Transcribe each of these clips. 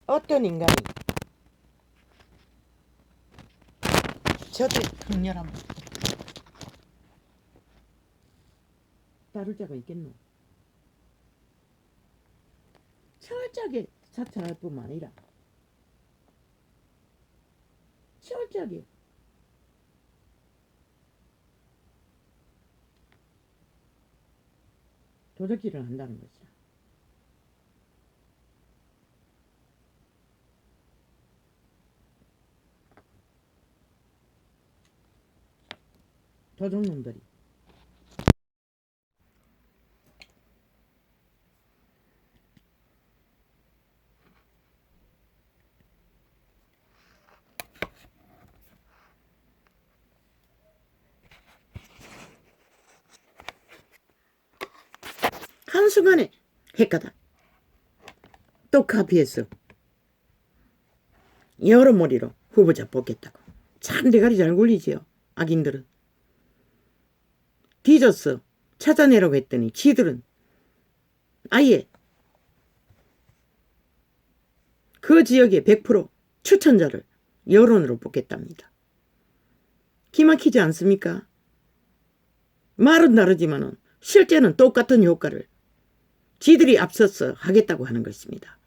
어떤 인간이 저들 강렬한 다룰 자가 있겠노? 철저하게 사찰할 뿐만 아니라 철저하게 도적질을 한다는 것이야. 도적놈들이. 한순간에 핵가다. 또 카피했어. 여러 머리로 후보자 뽑겠다고. 참 대가리 잘 굴리지요. 악인들은. 뒤졌어. 찾아내라고 했더니 지들은 아예 그 지역의 100% 추천자를 여론으로 뽑겠답니다. 기막히지 않습니까? 말은 다르지만 실제는 똑같은 효과를 지들이 앞서서 하겠다고 하는 것입니다.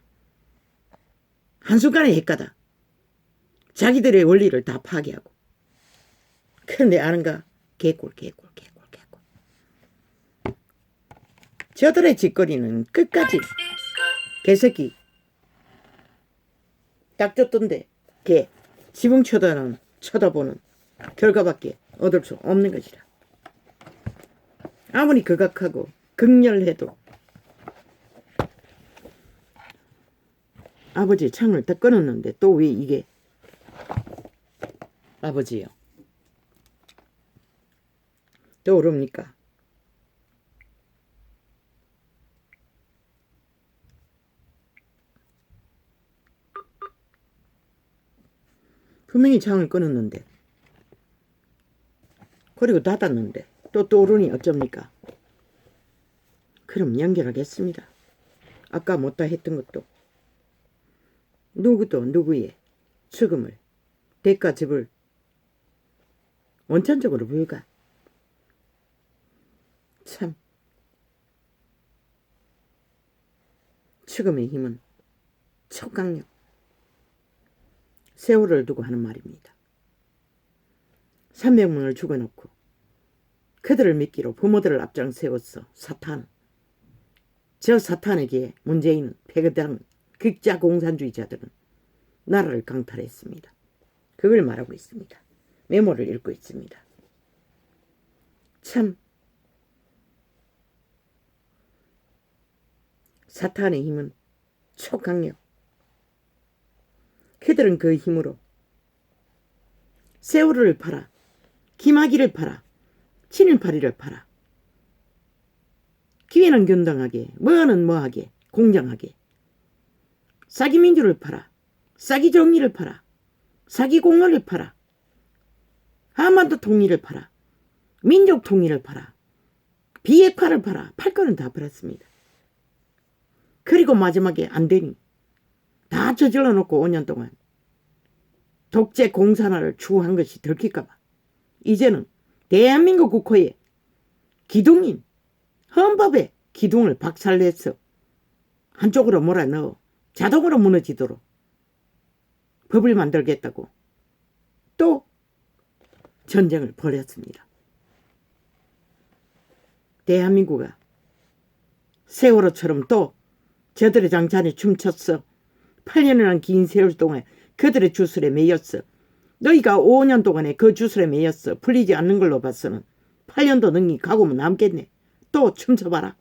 한순간에 핵가다. 자기들의 원리를 다 파괴하고. 그런데 아는가? 개꿀. 저들의 짓거리는 끝까지 개새끼 딱 줬던데 개 지붕 쳐다보는 결과밖에 얻을 수 없는 것이라. 아무리 극악하고 극렬해도 아버지 창을 딱 끊었는데 또 왜 이게 아버지요 떠오릅니까? 분명히 창을 끊었는데 그리고 닫았는데 또 떠오르니 어쩝니까? 그럼 연결하겠습니다. 아까 못다 했던 것도 누구도 누구의 죽음을 대가집을 원천적으로 불가. 참 죽음의 힘은 척강력. 세월을 두고 하는 말입니다. 300명을 죽여놓고 그들을 믿기로 부모들을 앞장 세웠어. 사탄. 저 사탄에게 문재인은 패거당 극자 공산주의자들은 나라를 강탈했습니다. 그걸 말하고 있습니다. 메모를 읽고 있습니다. 참 사탄의 힘은 초강력. 그들은 그 힘으로 세월호를 팔아, 기마기를 팔아, 친일파리를 팔아, 기회는 균등하게, 뭐는 뭐하게, 공정하게, 사기 민주를 팔아, 사기 정의를 팔아, 사기 공헌을 팔아, 한반도 통일을 팔아, 민족 통일을 팔아, 비핵화를 팔아. 팔 거는 다 팔았습니다. 그리고 마지막에 안 되니 다 저질러 놓고 5년 동안 독재 공산화를 추구한 것이 들킬까봐 이제는 대한민국 국회에 기둥인 헌법에 기둥을 박살내서 한쪽으로 몰아넣어 자동으로 무너지도록 법을 만들겠다고 또 전쟁을 벌였습니다. 대한민국아 세월호처럼 또 저들의 장찬에 춤췄어. 8년이란 긴 세월 동안 그들의 주술에 매였어. 너희가 5년 동안에 그 주술에 매였어. 풀리지 않는 걸로 봐서는 8년도 능히 가고면 남겠네. 또 춤춰봐라.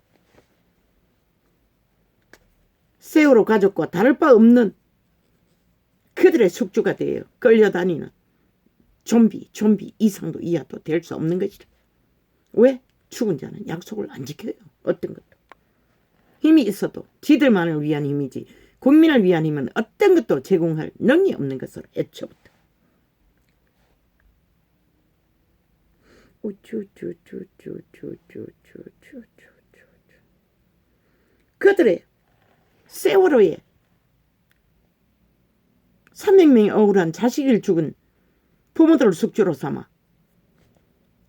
세월호 가족과 다를 바 없는 그들의 숙주가 되어 끌려다니는 좀비 이상도 이하도 될 수 없는 것이다. 왜? 죽은 자는 약속을 안 지켜요. 어떤 것도. 힘이 있어도 지들만을 위한 힘이지 국민을 위한 힘은 어떤 것도 제공할 능력이 없는 것으로 애초부터. 그들의 세월호에 300명의 억울한 자식을 죽은 부모들을 숙주로 삼아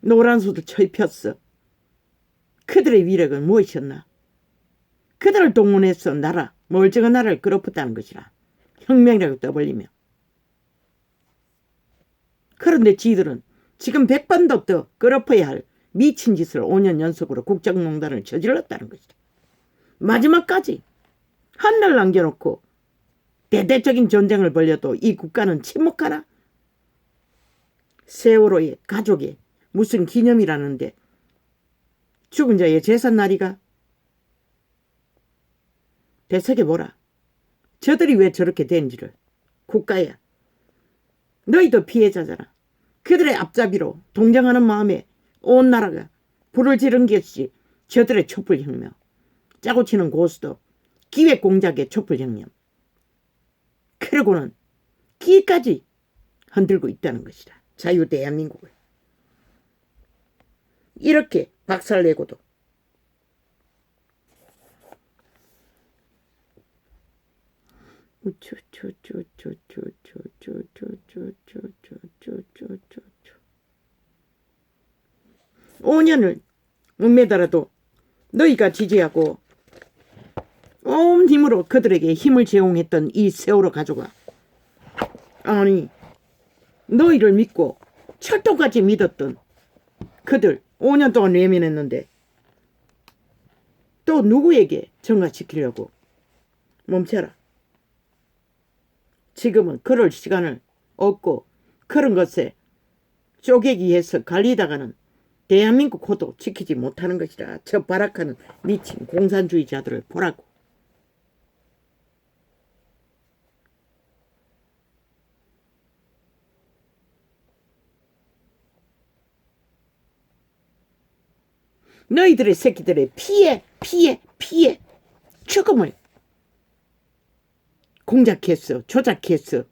노란수를 처입혔어. 그들의 위력은 무엇이었나? 그들을 동원해서 멀쩡한 나라를 끌어붙다는 것이라. 혁명이라고 떠벌리며. 그런데 지들은 지금 100번도 더 끌어퍼야 할 미친 짓을 5년 연속으로 국정농단을 저질렀다는 것이다. 마지막까지 한날 남겨놓고 대대적인 전쟁을 벌여도 이 국가는 침묵하나? 세월호의 가족의 무슨 기념이라는데 죽은 자의 제삿날이가? 되새겨보라. 저들이 왜 저렇게 된지를. 국가야. 너희도 피해자잖아. 그들의 앞잡이로 동정하는 마음에 온 나라가 불을 지른 것이 저들의 촛불혁명. 짜고 치는 고수도 기획공작의 촛불혁명. 그러고는 기까지 흔들고 있다는 것이다. 자유대한민국을. 이렇게 박살내고도 (5년을) 묵매더라도 너희가 지지하고 온 힘으로 그들에게 힘을 제공했던 이 세월호 가족아, 아니 너희를 믿고 철도까지 믿었던 그들 5년 동안 외면했는데 또 누구에게 전가시키려고? 멈춰라. 지금은 그럴 시간을 없고 그런 것에 쪼개기 위해서 갈리다가는 대한민국 호도 지키지 못하는 것이라. 저 발악하는 미친 공산주의자들을 보라고. 너희들의 새끼들의 피해 죽음을 공작했어. 조작했어.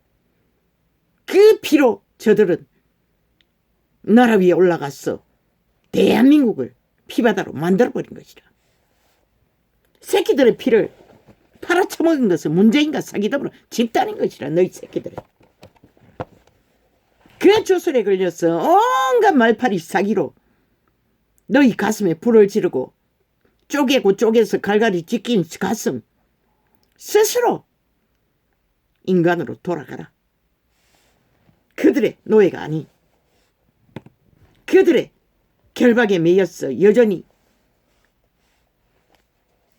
그 피로 저들은 나라 위에 올라갔어. 대한민국을 피바다로 만들어버린 것이라. 새끼들의 피를 팔아쳐먹은 것은 문재인과 사기덤으로 집단인 것이라. 너희 새끼들은. 그 주술에 걸려서 온갖 말파리 사기로 너희 가슴에 불을 지르고 쪼개서 갈갈이 찢긴 가슴 스스로 인간으로 돌아가라. 그들의 노예가 아닌 그들의 결박에 매였어. 여전히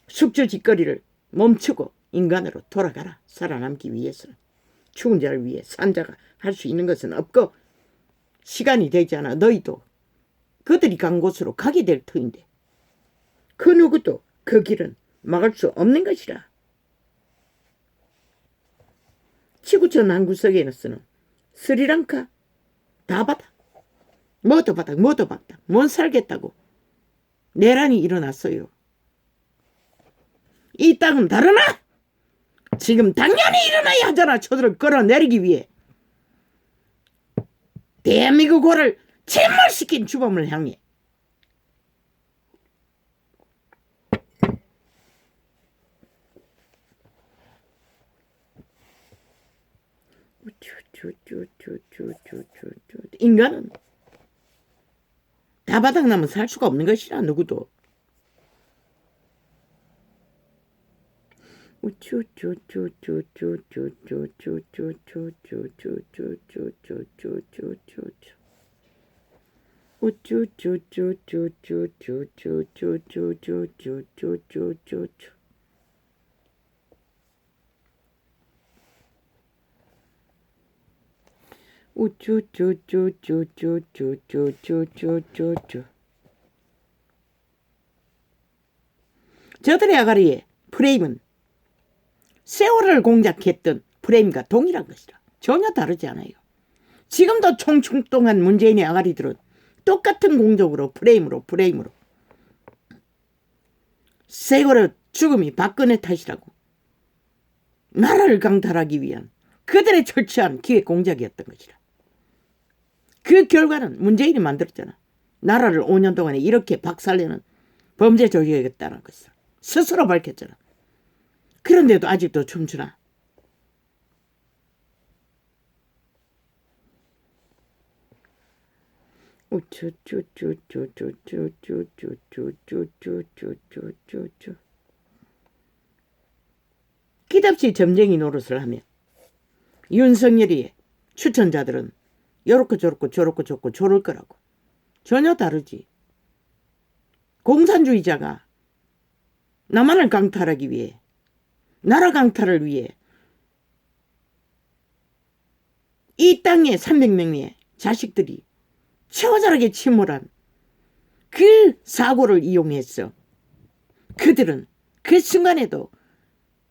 숙주짓거리를 멈추고 인간으로 돌아가라. 살아남기 위해서는. 죽은 자를 위해 산 자가 할 수 있는 것은 없고 시간이 되지 않아 너희도 그들이 간 곳으로 가게 될 터인데 그 누구도 그 길은 막을 수 없는 것이라. 지구촌 한 구석에는 스리랑카 다 바닥, 뭐도 바닥, 못 살겠다고 내란이 일어났어요. 이 땅은 다르나? 지금 당연히 일어나야 하잖아. 저들을 끌어내리기 위해. 대한민국 호를 침몰시킨 주범을 향해. 인간은 다 바닥나면 살 수가 없는 것이라. 누구도. 저들의 아가리에 프레임은 세월을 공작했던 프레임과 동일한 것이라. 전혀 다르지 않아요. 지금도 총출동한 문재인의 아가리들은 똑같은 공적으로 프레임으로 세월호 죽음이 박근혜 탓이라고 나라를 강탈하기 위한 그들의 철저한 기획 공작이었던 것이라. 그 결과는 문재인이 만들었잖아. 나라를 5년 동안에 이렇게 박살내는 범죄 조직이었다는 것을 스스로 밝혔잖아. 그런데도 아직도 춤추나. 끝없이 점쟁이 노릇을 하며 윤석열이 추천자들은 요렇고 저렇고 저렇고 저렇고 저럴 거라고. 전혀 다르지. 공산주의자가 남한을 강탈하기 위해, 나라 강탈을 위해 이 땅에 300명의 자식들이 처절하게 침몰한 그 사고를 이용해서 그들은 그 순간에도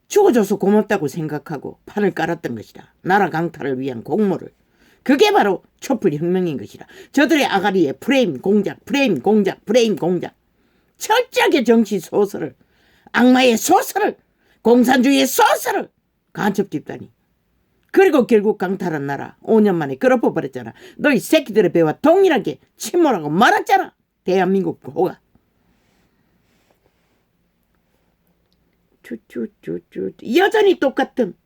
죽어줘서 고맙다고 생각하고 판을 깔았던 것이다. 나라 강탈을 위한 공모를. 그게 바로 촛불혁명인 것이다. 저들의 아가리에 프레임 공작, 프레임 공작, 프레임 공작. 철저하게 정치 소설을, 악마의 소설을, 공산주의의 소설을 간첩 집단이. 그리고 결국 강탈한 나라 5년 만에 끌어버렸잖아. 너희 새끼들의 배와 동일하게 침몰하고 말았잖아. 대한민국 호가. 여전히 똑같은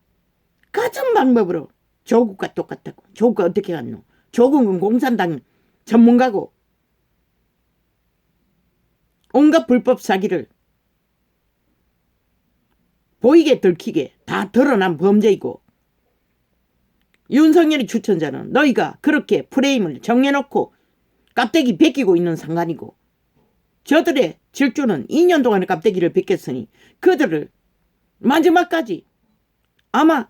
같은 방법으로 조국과 똑같다고. 조국과 어떻게 갔노? 조국은 공산당 전문가고 온갖 불법 사기를 보이게 들키게 다 드러난 범죄이고, 윤석열이 추천자는 너희가 그렇게 프레임을 정해놓고 깝대기 베끼고 있는 상관이고, 저들의 질주는 2년 동안의 깝대기를 베꼈으니 그들을 마지막까지 아마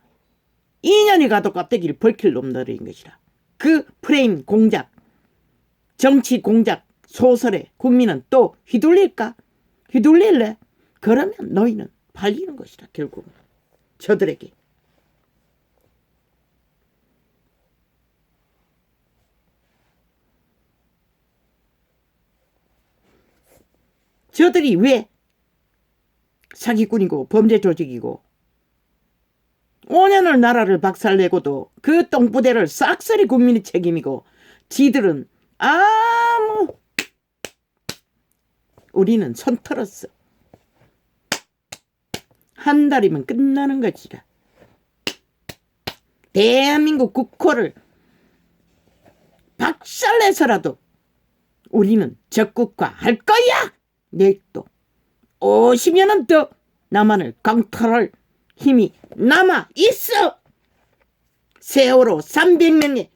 2년이 가도 깝대기를 벌킬 놈들인 것이라. 그 프레임 공작, 정치 공작 소설에 국민은 또 휘둘릴까? 휘둘릴래? 그러면 너희는 팔리는 것이다. 결국은 저들에게. 저들이 왜 사기꾼이고 범죄 조직이고 5년을 나라를 박살내고도 그 똥부대를 싹쓸이 국민의 책임이고, 지들은 아무, 우리는 손 털었어. 한 달이면 끝나는 것이다. 대한민국 국호를 박살내서라도 우리는 적국화 할 거야. 내일도 50년은 더 남한을 강탈할 힘이 남아 있어. 세월호 300명이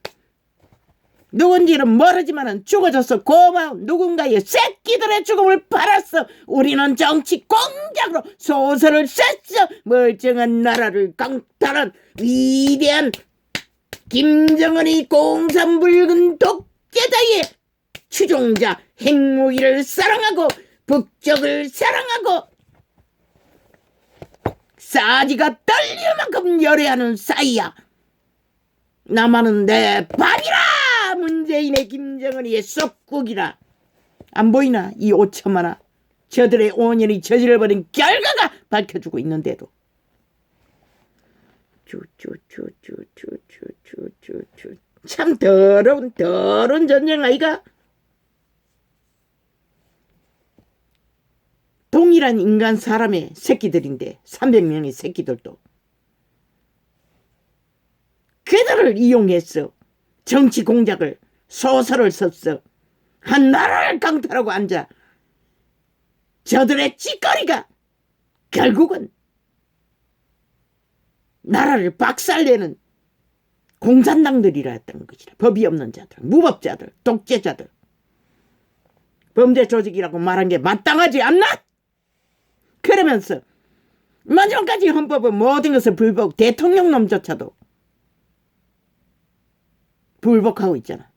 누군지는 모르지만 죽어져서 고마운 누군가의 새끼들의 죽음을 바랐어. 우리는 정치 공작으로 소설을 썼어. 멀쩡한 나라를 강탈한 위대한 김정은이 공산불근 독재자의 추종자, 핵무기를 사랑하고 북적을 사랑하고 싸지가 떨릴 만큼 열애하는 싸이야. 남한은 내 밥이라. 문재인의 김정은이의 쏙국이라. 안 보이나? 이 5천만원. 저들의 5년이 저질러버린 결과가 밝혀주고 있는데도. 참 더러운 전쟁 아이가. 동일한 인간 사람의 새끼들인데 300명의 새끼들도 그들을 이용해서 정치 공작을 소설을 썼어. 한 나라를 강탈하고 앉아. 저들의 찌꺼리가 결국은 나라를 박살내는 공산당들이라 했던 것이라. 법이 없는 자들, 무법자들, 독재자들, 범죄 조직이라고 말한 게 마땅하지 않나? 그러면서 마지막까지 헌법은 모든 것을 불복, 대통령 놈조차도 불복하고 있잖아.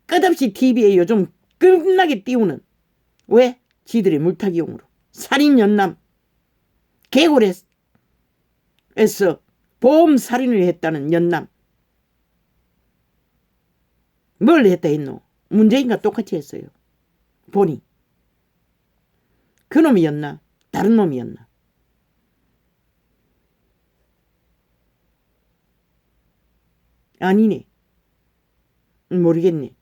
끝없이 TV에 요즘 끝나게 띄우는, 왜? 지들의 물타기용으로 살인 연남, 개굴에서 보험 살인을 했다는 연남. 뭘 했다 했노? 문재인과 똑같이 했어요. 보니 그 놈이었나? 다른 놈이었나? 아니네. 모르겠네.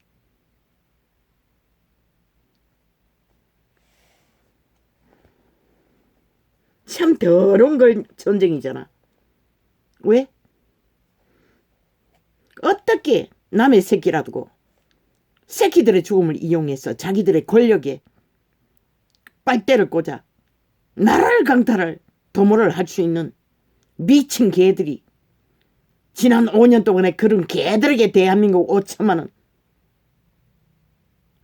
참 더러운 걸 전쟁이잖아. 왜? 어떻게 남의 새끼라두고 새끼들의 죽음을 이용해서 자기들의 권력에 빨대를 꽂아 나라를 강탈할 도모를 할 수 있는 미친 개들이 지난 5년 동안에 그런 개들에게 대한민국 5천만 원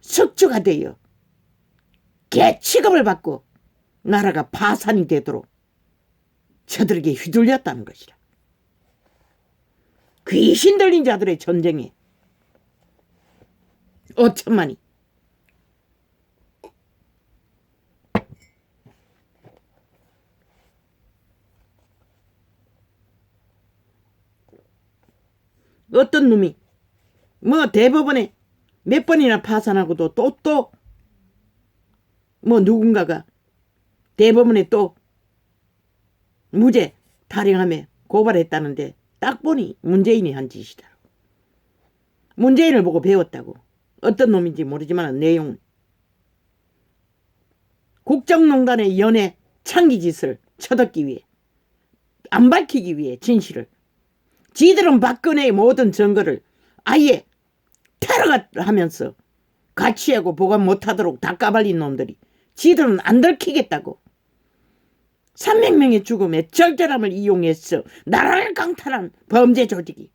숙주가 되어 개 취급을 받고 나라가 파산이 되도록 저들에게 휘둘렸다는 것이라. 귀신 들린 자들의 전쟁에 5천만이 어떤 놈이 뭐 대법원에 몇 번이나 파산하고도 또 뭐 누군가가 대법원에 또 무죄 타령하며 고발했다는데 딱 보니 문재인이 한 짓이다. 문재인을 보고 배웠다고. 어떤 놈인지 모르지만 내용은 국정농단의 연애 창기짓을 쳐듣기 위해 안 밝히기 위해 진실을 지들은 박근혜의 모든 증거를 아예 테러가 하면서 가치하고 보관 못하도록 다 까발린 놈들이 지들은 안 들키겠다고 300명의 죽음에 절절함을 이용해서 나라를 강탈한 범죄 조직이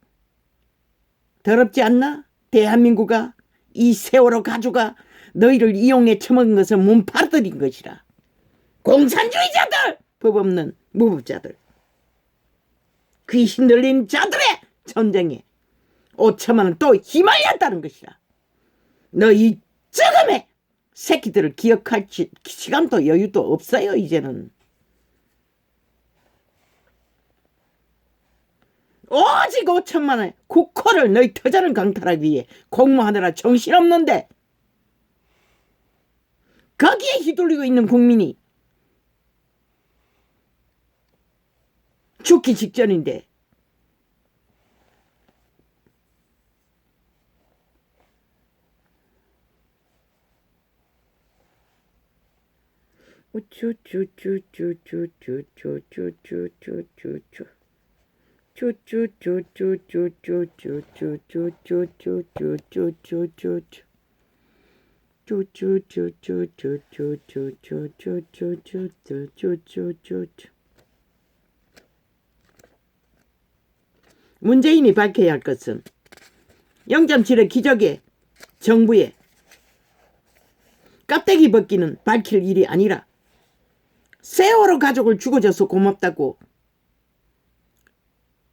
더럽지 않나? 대한민국아 이 세월호 가족아 너희를 이용해 처먹은 것은 문파들인 것이라. 공산주의자들 법 없는 무법자들 귀신 들린 자들의 전쟁에 5천만 원 또 휘말렸다는 것이라. 너희 죽음의 새끼들을 기억할 시간도 여유도 없어요. 이제는 오직 5천만 원의 국호를 너희 터전을 강탈하기 위해 공모하느라 정신없는데 거기에 휘둘리고 있는 국민이 죽기 직전인데 문재인이 밝혀야 할 것은 0.7의 기적의 정부의 껍데기 벗기는 밝힐 일이 아니라 세월호 가족을 죽어줘서 고맙다고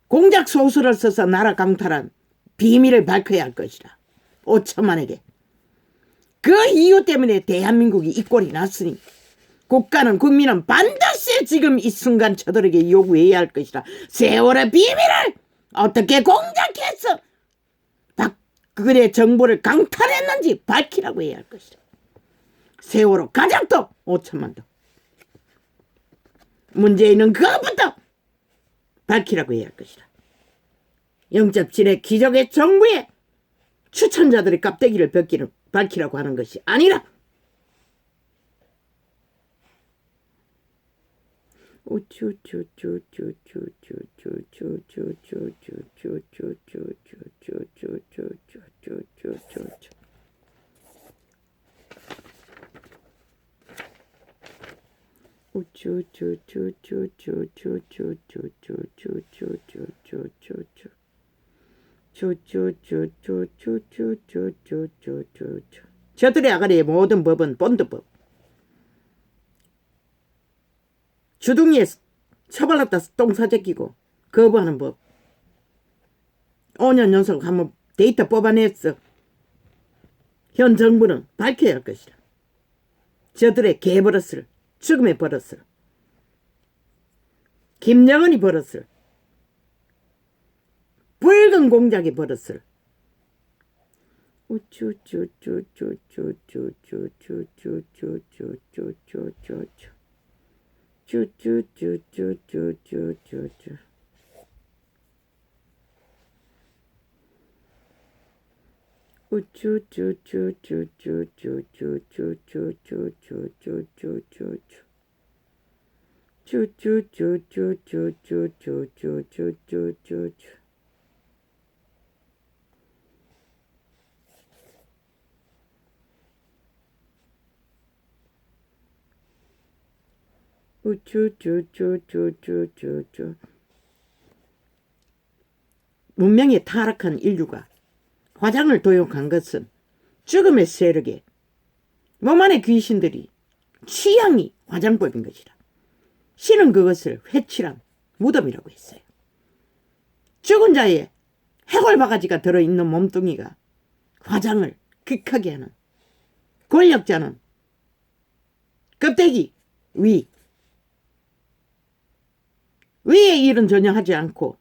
공작 소설을 써서 나라 강탈한 비밀을 밝혀야 할 것이라. 5천만에게. 그 이유 때문에 대한민국이 이 꼴이 났으니 국가는 국민은 반드시 지금 이 순간 저들에게 요구해야 할 것이라. 세월의 비밀을 어떻게 공작해서 박근혜 정부를 강탈했는지 밝히라고 해야 할 것이라. 세월호 가족도 5천만도 문재인은 그것부터 밝히라고 해야 할 것이다. 0.7의 기적의 정부의 추천자들의 껍데기를 벗기는 밝히라고 하는 것이 아니라 저들의 아가리의 모든 법은 본드법. 주둥이에 처발랐다 똥 사재끼고 거부하는 법. 5년 연속 한번 데이터 뽑아냈어. 현 정부는 밝혀야 할 것이다. 저들의 개버릇을, 죽음의 버릇을, 김정은이 버릇을, 붉은 공작의 버릇을 우쭈쭈쭈쭈쭈쭈쭈. 문명이 타락한 인류가 화장을 도용한 것은 죽음의 세력에 몸 안의 귀신들이 취향이 화장법인 것이라. 신은 그것을 회칠한 무덤이라고 했어요. 죽은 자의 해골바가지가 들어있는 몸뚱이가 화장을 극하게 하는 권력자는 껍데기 위의 일은 전혀 하지 않고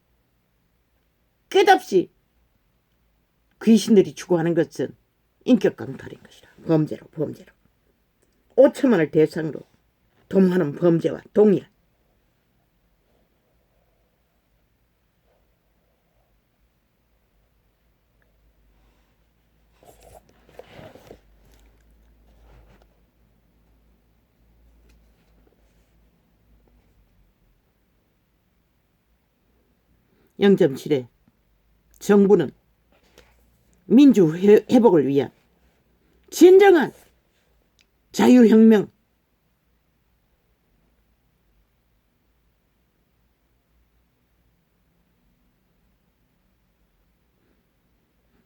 끝없이 귀신들이 추구하는 것은 인격 강탈인 것이라. 범죄로 5천만 원을 대상으로 도모하는 범죄와 동일한. (0.7에) 정부는 민주 회복을 위한 진정한 자유혁명,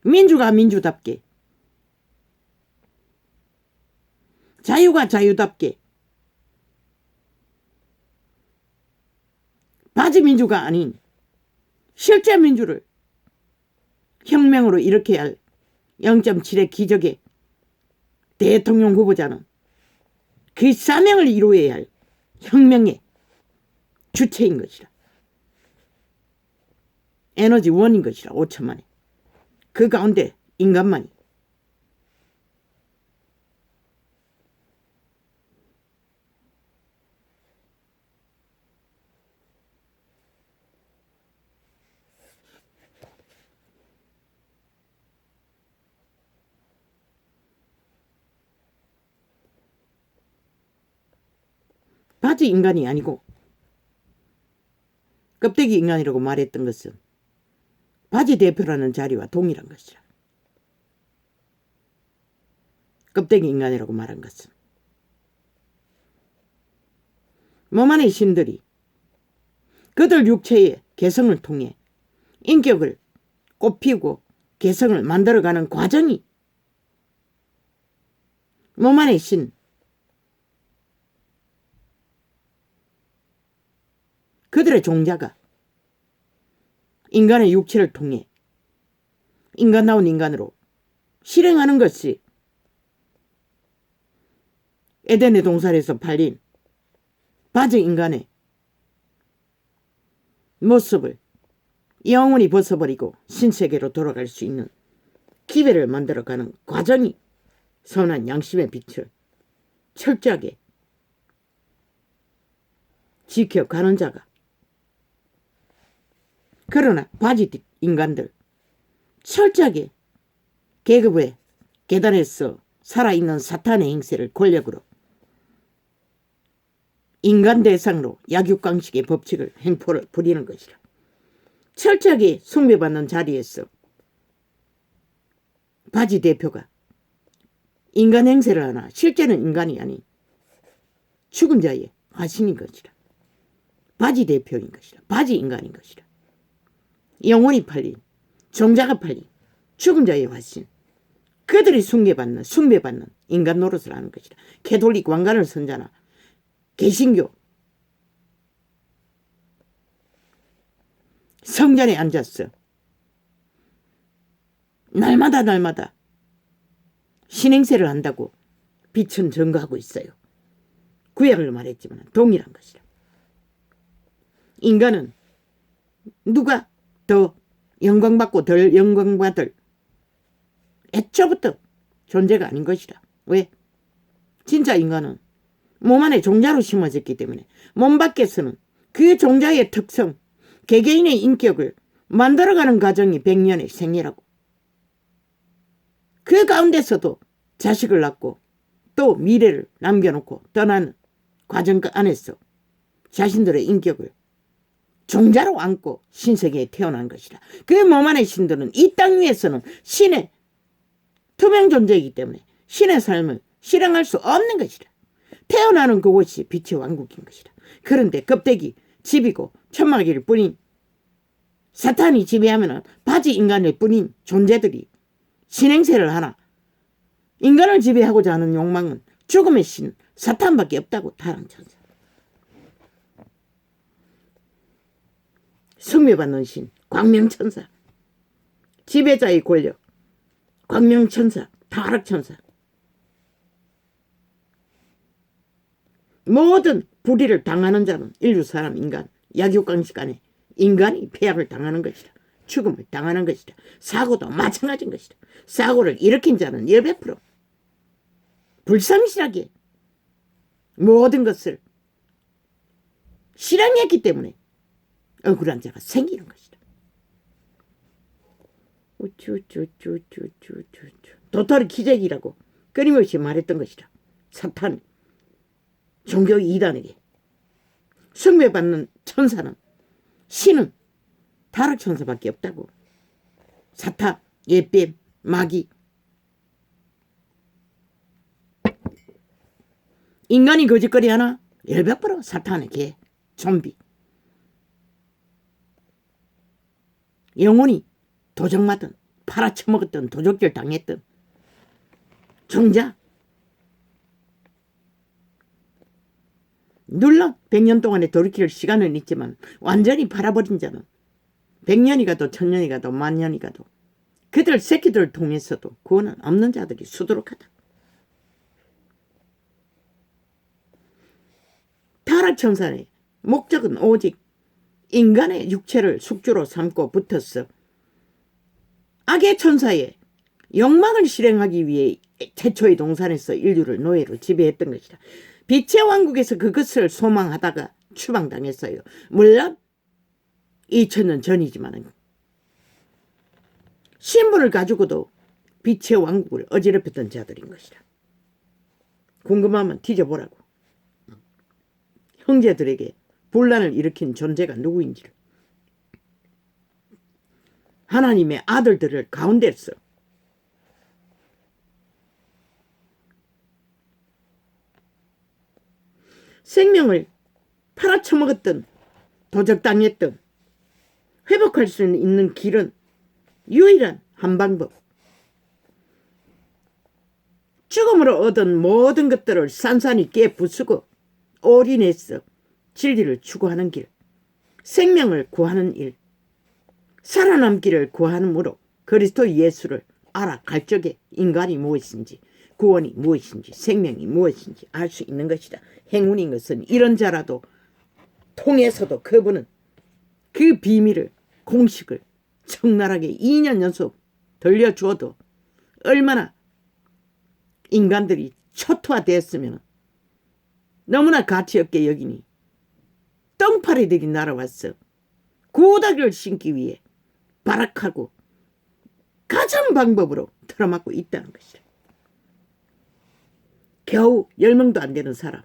민주가 민주답게, 자유가 자유답게, 바지 민주가 아닌 실제 민주를 혁명으로 일으켜야 할 (0.7의) 기적의 대통령 후보자는 그 사명을 이루어야 할 혁명의 주체인 것이라. 에너지 원인 것이라. 5천만에 그 가운데 인간만이 바지 인간이 아니고 껍데기 인간이라고 말했던 것은 바지 대표라는 자리와 동일한 것이라. 껍데기 인간이라고 말한 것은 몸 안의 신들이 그들 육체의 개성을 통해 인격을 꽃피우고 개성을 만들어가는 과정이 몸 안의 신, 그들의 종자가 인간의 육체를 통해 인간다운 인간으로 실행하는 것이 에덴의 동산에서 팔린 바지 인간의 모습을 영원히 벗어버리고 신세계로 돌아갈 수 있는 기회를 만들어가는 과정이 선한 양심의 빛을 철저하게 지켜가는 자가. 그러나 바지 인간들 철저하게 계급의 계단에서 살아있는 사탄의 행세를 권력으로 인간 대상으로 약육강식의 법칙을 행포를 부리는 것이라. 철저하게 숭배받는 자리에서 바지 대표가 인간 행세를 하나 실제는 인간이 아닌 죽은 자의 화신인 것이라. 바지 대표인 것이라. 바지 인간인 것이라. 영혼이 팔린, 종자가 팔린 죽은 자의 화신, 그들이 숭배받는 인간 노릇을 하는 것이라. 캐톨릭 왕관을 쓴 자나 개신교 성전에 앉았어. 날마다 신행세를 한다고 빛은 증거하고 있어요. 구약을 말했지만 동일한 것이라. 인간은 누가 더 영광받고 덜 영광받을 애초부터 존재가 아닌 것이라. 왜? 진짜 인간은 몸 안에 종자로 심어졌기 때문에 몸 밖에서는 그 종자의 특성, 개개인의 인격을 만들어가는 과정이 100년의 생애라고. 그 가운데서도 자식을 낳고 또 미래를 남겨놓고 떠나는 과정 안에서 자신들의 인격을 종자로 안고 신세계에 태어난 것이라. 그 몸 안의 신들은 이 땅 위에서는 신의 투명 존재이기 때문에 신의 삶을 실행할 수 없는 것이라. 태어나는 그곳이 빛의 왕국인 것이라. 그런데 껍데기, 집이고 천막일 뿐인 사탄이 지배하면 바지 인간일 뿐인 존재들이 신행세를 하나 인간을 지배하고자 하는 욕망은 죽음의 신 사탄밖에 없다고 타락천사. 숭배받는 신 광명천사, 지배자의 권력 광명천사, 타락천사. 모든 불의를 당하는 자는 인류 사람 인간 약육강식 안에 인간이 폐악을 당하는 것이다. 죽음을 당하는 것이다. 사고도 마찬가지인 것이다. 사고를 일으킨 자는 100% 불성실하게 모든 것을 실행했기 때문에 억울한 자가 생기는 것이다. 도토리 기적이라고 끊임없이 말했던 것이다. 사탄 종교 이단에게 숭배받는 천사는 신은 타락천사밖에 없다고. 사탄, 예뱀, 마귀. 인간이 거짓거리 하나 100% 사탄의 개, 좀비. 영혼이 도적 맞든 팔아쳐먹었던 도적질 당했던 종자. 물론 100년 동안에 돌이킬 시간은 있지만 완전히 팔아버린 자는 100년이 가도 1000년이 가도 10,000년이 가도 그들 새끼들을 통해서도 구원은 없는 자들이 수두룩하다. 타락천사의 목적은 오직 인간의 육체를 숙주로 삼고 붙어서 악의 천사의 욕망을 실행하기 위해 태초의 동산에서 인류를 노예로 지배했던 것이다. 빛의 왕국에서 그것을 소망하다가 추방당했어요. 물론 2000년 전이지만 신분을 가지고도 빛의 왕국을 어지럽혔던 자들인 것이다. 궁금하면 뒤져보라고. 형제들에게 분란을 일으킨 존재가 누구인지를. 하나님의 아들들을 가운데서 생명을 팔아쳐먹었던 도적당했던 회복할 수 있는 길은 유일한 한 방법. 죽음으로 얻은 모든 것들을 산산이 깨부수고 올인해서 진리를 추구하는 길, 생명을 구하는 일, 살아남기를 구하므로 그리스도 예수를 알아갈 적에 인간이 무엇인지, 구원이 무엇인지, 생명이 무엇인지 알 수 있는 것이다. 행운인 것은 이런 자라도 통해서도 그분은 그 비밀을, 공식을 적나라하게 2년 연속 들려주어도 얼마나 인간들이 초토화되었으면 너무나 가치없게 여기니 똥파리들이 날아왔어 구더기를 심기 위해 발악하고 가장 방법으로 틀어막고 있다는 것이다. 겨우 10명도 안 되는 사람,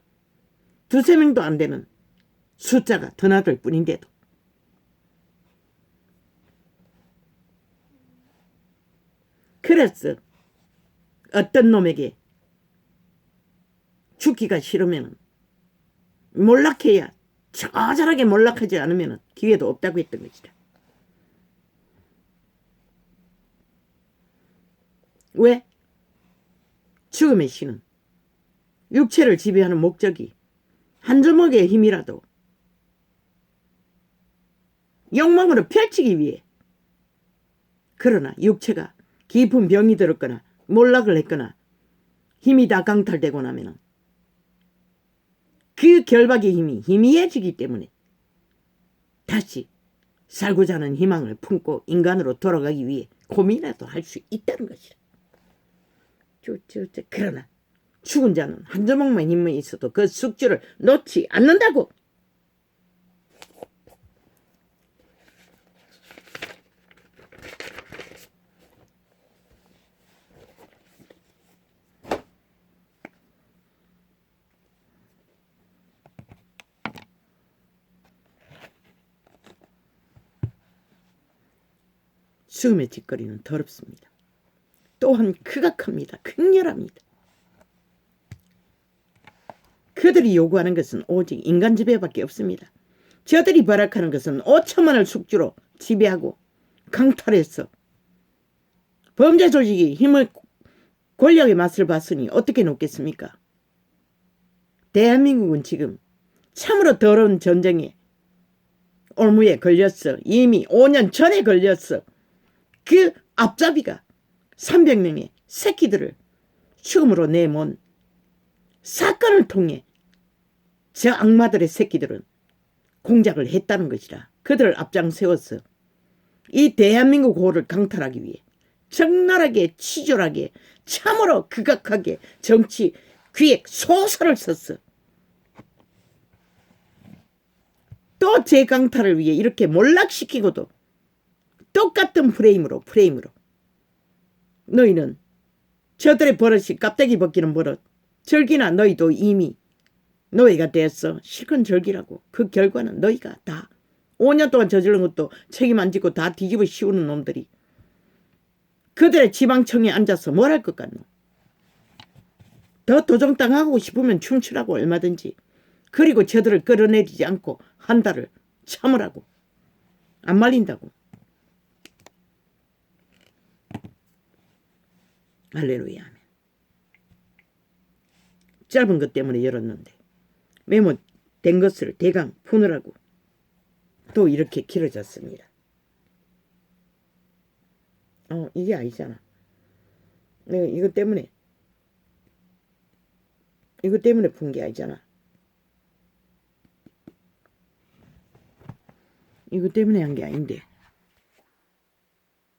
2~3명도 안 되는 숫자가 드나들 뿐인데도 그래서 어떤 놈에게 죽기가 싫으면 몰락해야 처절하게 몰락하지 않으면 기회도 없다고 했던 것이다. 왜? 죽음의 신은 육체를 지배하는 목적이 한 주먹의 힘이라도 욕망으로 펼치기 위해, 그러나 육체가 깊은 병이 들었거나 몰락을 했거나 힘이 다 강탈되고 나면 그 결박의 힘이 희미해지기 때문에 다시 살고자 하는 희망을 품고 인간으로 돌아가기 위해 고민이라도 할 수 있다는 것이다. 그러나 죽은 자는 한 조목만 힘이 있어도 그 숙주를 놓지 않는다고. 죽음의 뒷거리는 더럽습니다. 또한 크각합니다. 극렬합니다. 그들이 요구하는 것은 오직 인간 지배밖에 없습니다. 저들이 발악하는 것은 5천만을 숙주로 지배하고 강탈해서 범죄 조직이 힘을 권력의 맛을 봤으니 어떻게 놓겠습니까? 대한민국은 지금 참으로 더러운 전쟁에 올무에 걸렸어. 이미 5년 전에 걸렸어. 그 앞잡이가 300명의 새끼들을 죽음으로 내몬 사건을 통해 저 악마들의 새끼들은 공작을 했다는 것이라. 그들을 앞장 세웠어. 이 대한민국 호를 강탈하기 위해 적나라하게 치졸하게 참으로 극악하게 정치 기획 소설을 썼어. 또 재강탈을 위해 이렇게 몰락시키고도 똑같은 프레임으로 너희는 저들의 버릇이 깝대기 벗기는 버릇 절기나 너희도 이미 노예가 되었어. 실컷 절기라고. 그 결과는 너희가 다 5년 동안 저지른 것도 책임 안 지고 다 뒤집어 씌우는 놈들이 그들의 지방청에 앉아서 뭘 할 것 같노? 더 도정당하고 싶으면 춤추라고 얼마든지. 그리고 저들을 끌어내리지 않고 한 달을 참으라고. 안 말린다고. 할렐루야. 짧은 것 때문에 열었는데 메모된 것을 대강 푸느라고 또 이렇게 길어졌습니다. 이게 아니잖아. 내가 이것 때문에 푼 게 아니잖아. 이것 때문에 한 게 아닌데.